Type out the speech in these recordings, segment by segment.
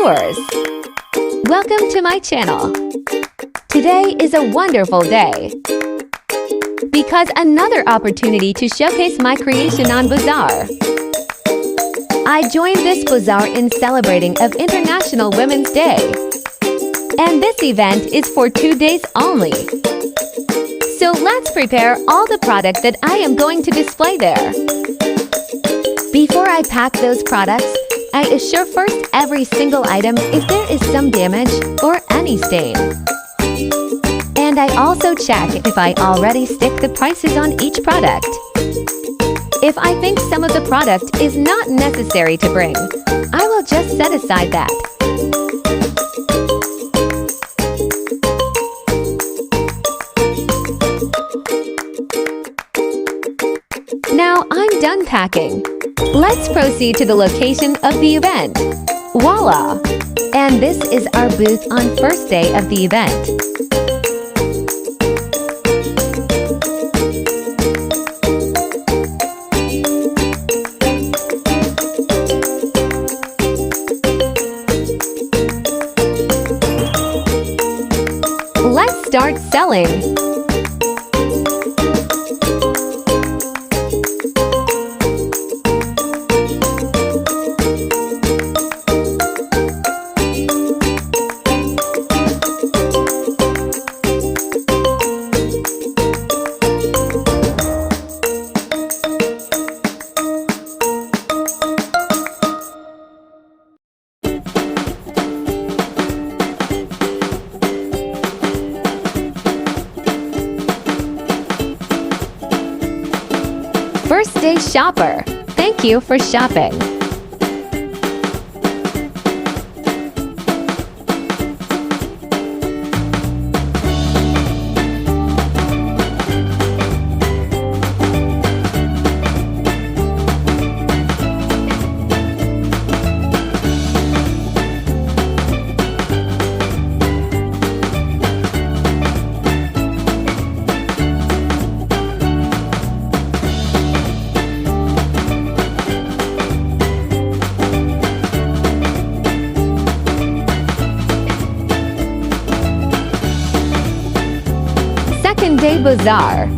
viewers! Welcome to my channel. Today is a wonderful day because another opportunity to showcase my creation on Bazaar. I joined this Bazaar in celebrating of International Women's Day. And this event is for 2 days only. So let's prepare all the products that I am going to display there. Before I pack those products, I assure first every single item if there is some damage or any stain. And I also check if I already stick the prices on each product. If I think some of the product is not necessary to bring, I will just set aside that. Now I'm done packing. Let's proceed to the location of the event. Voila! And this is our booth on first day of the event. Let's start selling. First day shopper, thank you for shopping. Second day Bazaar.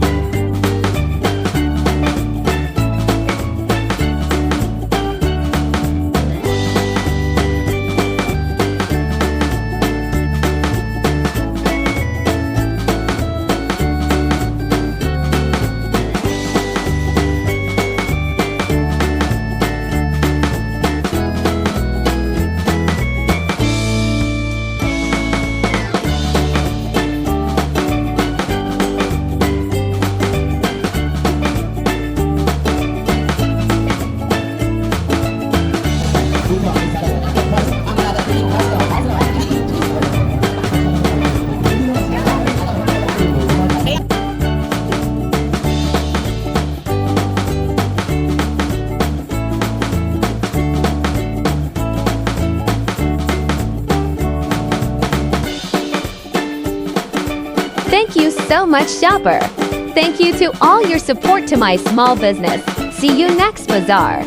Thank you so much, shopper. Thank you to all your support to my small business. See you next Bazaar.